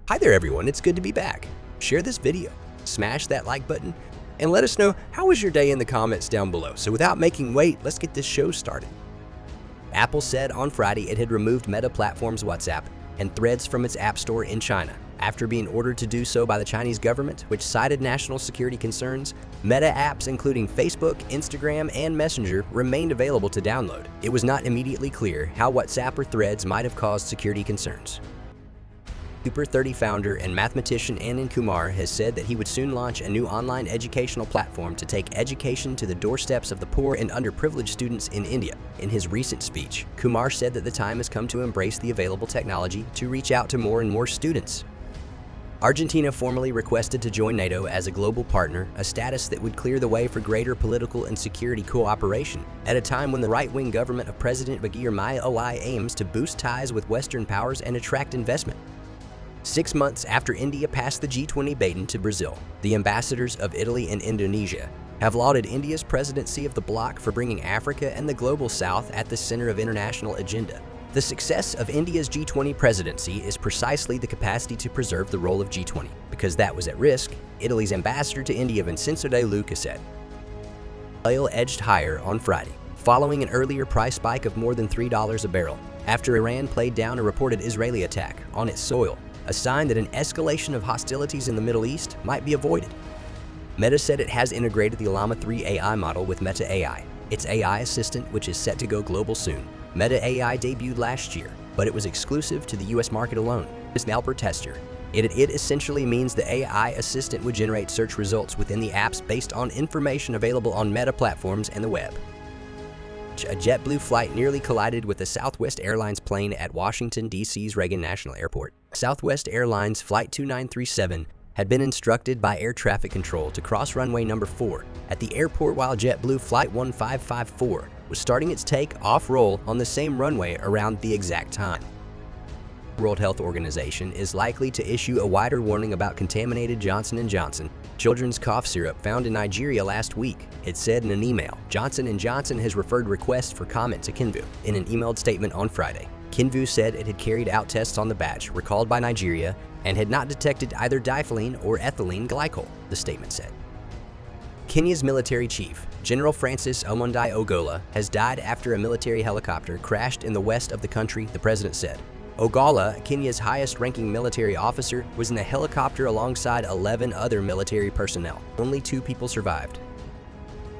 Hi there everyone, it's good to be back. Share this video, smash that like button, and let us know how was your day in the comments down below. So without making wait, let's get this show started. Apple said on Friday it had removed Meta Platforms WhatsApp and Threads from its App Store in China. After being ordered to do so by the Chinese government, which cited national security concerns, Meta apps including Facebook, Instagram, and Messenger remained available to download. It was not immediately clear how WhatsApp or Threads might have caused security concerns. Super 30 founder and mathematician Anand Kumar has said that he would soon launch a new online educational platform to take education to the doorsteps of the poor and underprivileged students in India. In his recent speech, Kumar said that the time has come to embrace the available technology to reach out to more and more students. Argentina formally requested to join NATO as a global partner, a status that would clear the way for greater political and security cooperation, at a time when the right-wing government of President Jair aims to boost ties with Western powers and attract investment. 6 months after India passed the G20 baton to Brazil, the ambassadors of Italy and Indonesia have lauded India's presidency of the bloc for bringing Africa and the global south at the center of international agenda. The success of India's G20 presidency is precisely the capacity to preserve the role of G20. Because that was at risk, Italy's ambassador to India Vincenzo De Luca said. Oil edged higher on Friday, following an earlier price spike of more than $3 a barrel, after Iran played down a reported Israeli attack on its soil, a sign that an escalation of hostilities in the Middle East might be avoided. Meta said it has integrated the Llama 3 AI model with Meta AI, its AI assistant, which is set to go global soon. Meta AI debuted last year, but it was exclusive to the US market alone. This malware tester. It essentially means the AI assistant would generate search results within the apps based on information available on Meta platforms and the web. A JetBlue flight nearly collided with a Southwest Airlines plane at Washington, D.C.'s Reagan National Airport. Southwest Airlines Flight 2937 had been instructed by air traffic control to cross runway number 4 at the airport, while JetBlue Flight 1554 was starting its take-off roll on the same runway around the exact time. The World Health Organization is likely to issue a wider warning about contaminated Johnson & Johnson children's cough syrup found in Nigeria last week. It said in an email. Johnson & Johnson has referred requests for comment to Kinvu. In an emailed statement on Friday, Kinvu said it had carried out tests on the batch recalled by Nigeria and had not detected either diethylene or ethylene glycol, the statement said. Kenya's military chief, General Francis Omondi Ogola, has died after a military helicopter crashed in the west of the country, the president said. Ogola, Kenya's highest-ranking military officer, was in the helicopter alongside 11 other military personnel. Only 2 people survived.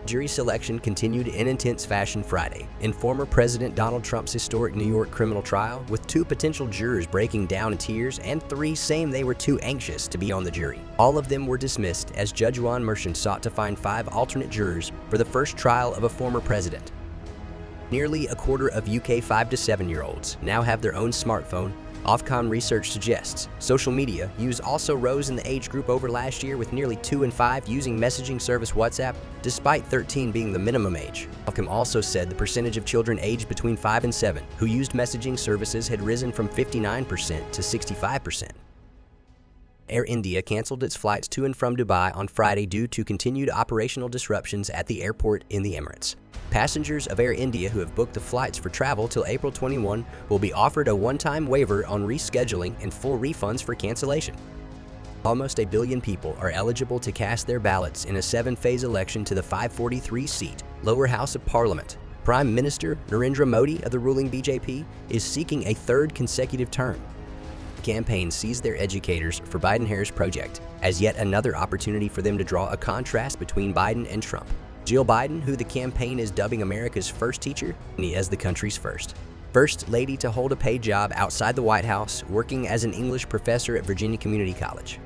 Jury selection continued in intense fashion Friday in former President Donald Trump's historic New York criminal trial, with 2 potential jurors breaking down in tears and 3 saying they were too anxious to be on the jury. All of them were dismissed as Judge Juan Merchant sought to find 5 alternate jurors for the first trial of a former president. Nearly a quarter of UK 5 to 7-year-olds now have their own smartphone. Ofcom research suggests social media use also rose in the age group over last year, with nearly 2 in 5 using messaging service WhatsApp, despite 13 being the minimum age. Ofcom also said the percentage of children aged between 5 and 7 who used messaging services had risen from 59% to 65%. Air India canceled its flights to and from Dubai on Friday due to continued operational disruptions at the airport in the Emirates. Passengers of Air India who have booked the flights for travel till April 21 will be offered a one-time waiver on rescheduling and full refunds for cancellation. Almost 1 billion people are eligible to cast their ballots in a 7-phase election to the 543-seat lower house of parliament. Prime Minister Narendra Modi of the ruling BJP is seeking a 3rd consecutive term. The campaign sees their educators for Biden-Harris project as yet another opportunity for them to draw a contrast between Biden and Trump. Jill Biden, who the campaign is dubbing America's first teacher, as the country's first lady to hold a paid job outside the White House, working as an English professor at Virginia Community College.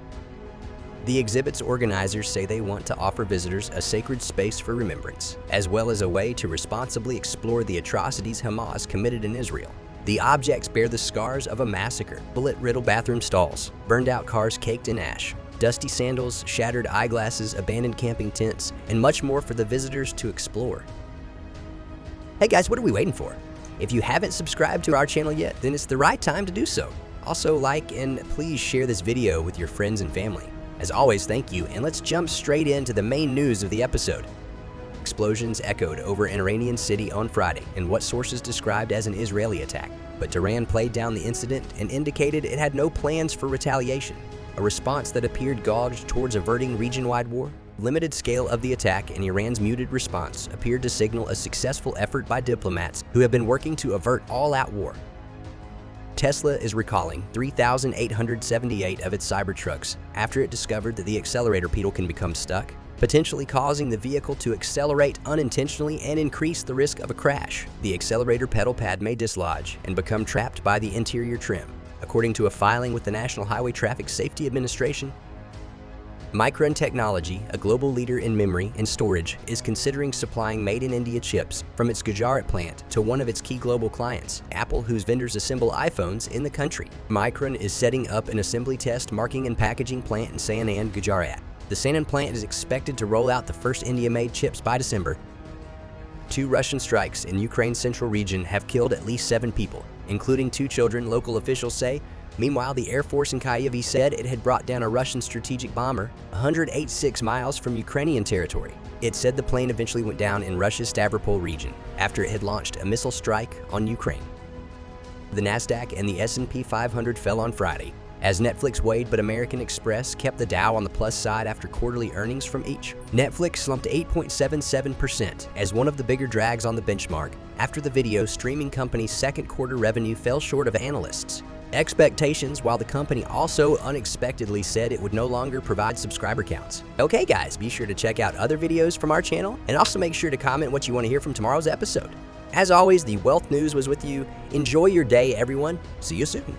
The exhibit's organizers say they want to offer visitors a sacred space for remembrance, as well as a way to responsibly explore the atrocities Hamas committed in Israel. The objects bear the scars of a massacre: bullet-riddled bathroom stalls, burned-out cars caked in ash, dusty sandals, shattered eyeglasses, abandoned camping tents, and much more for the visitors to explore. Hey guys, what are we waiting for? If you haven't subscribed to our channel yet, then it's the right time to do so. Also, like and please share this video with your friends and family. As always, thank you, and let's jump straight into the main news of the episode. explosions echoed over an Iranian city on Friday in what sources described as an Israeli attack, but Tehran played down the incident and indicated it had no plans for retaliation, a response that appeared gauged towards averting region-wide war. Limited scale of the attack and Iran's muted response appeared to signal a successful effort by diplomats who have been working to avert all-out war. Tesla is recalling 3,878 of its Cybertrucks after it discovered that the accelerator pedal can become stuck, potentially causing the vehicle to accelerate unintentionally and increase the risk of a crash. The accelerator pedal pad may dislodge and become trapped by the interior trim, according to a filing with the National Highway Traffic Safety Administration. Micron Technology, a global leader in memory and storage, is considering supplying made-in-India chips from its Gujarat plant to one of its key global clients, Apple, whose vendors assemble iPhones in the country. Micron is setting up an assembly test marking and packaging plant in Sanand, Gujarat. The Sanand plant is expected to roll out the first India-made chips by December. 2 Russian strikes in Ukraine's central region have killed at least 7 people, including 2 children, local officials say. Meanwhile, the Air Force in Kyiv said it had brought down a Russian strategic bomber 186 miles from Ukrainian territory. It said the plane eventually went down in Russia's Stavropol region after it had launched a missile strike on Ukraine. The Nasdaq and the S&P 500 fell on Friday, as Netflix weighed but American Express kept the Dow on the plus side after quarterly earnings from each. Netflix slumped 8.77% as one of the bigger drags on the benchmark after the video streaming company's second quarter revenue fell short of analysts' expectations, while the company also unexpectedly said it would no longer provide subscriber counts. Okay guys, be sure to check out other videos from our channel and also make sure to comment what you want to hear from tomorrow's episode. As always, the Wealth News was with you. Enjoy your day, everyone. See you soon.